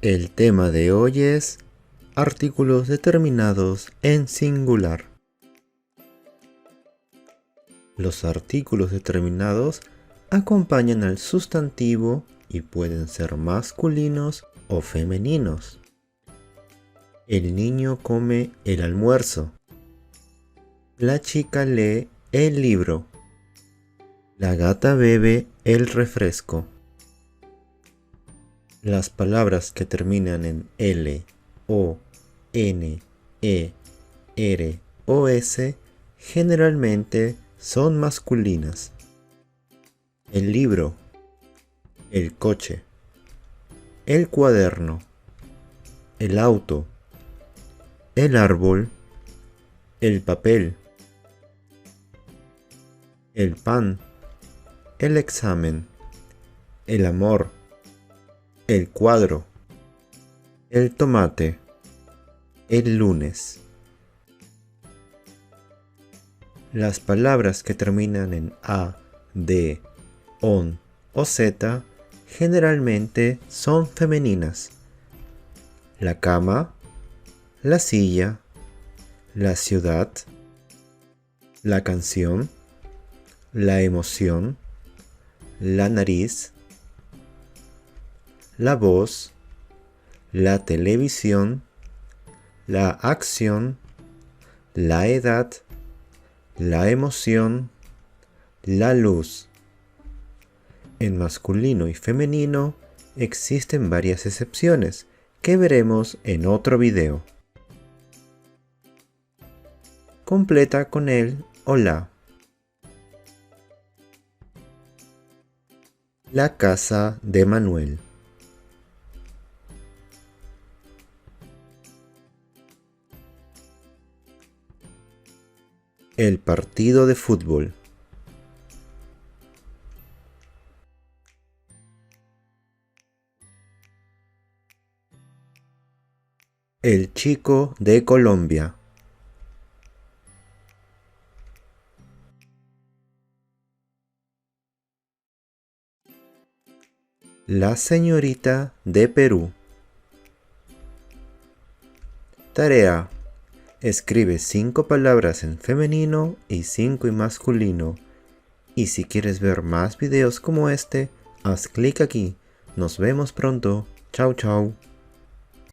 El tema de hoy es artículos determinados en singular. Los artículos determinados acompañan al sustantivo y pueden ser masculinos o femeninos. El niño come el almuerzo. La chica lee el libro. La gata bebe el refresco. Las palabras que terminan en L, O, N, E, R o S generalmente son masculinas. El libro, el coche, el cuaderno, el auto, el árbol, el papel, el pan, el examen, el amor, el cuadro, el tomate, el lunes. Las palabras que terminan en A, D, ON o Z generalmente son femeninas. La cama, la silla, la ciudad, la canción, la emoción, la nariz, la voz, la televisión, la acción, la edad, la emoción, la luz. En masculino y femenino existen varias excepciones que veremos en otro video. Completa con el o la. La casa de Manuel. El partido de fútbol. El chico de Colombia. La señorita de Perú. Tarea. Escribe 5 palabras en femenino y 5 en masculino. Y si quieres ver más videos como este, haz clic aquí. Nos vemos pronto. Chao, chao.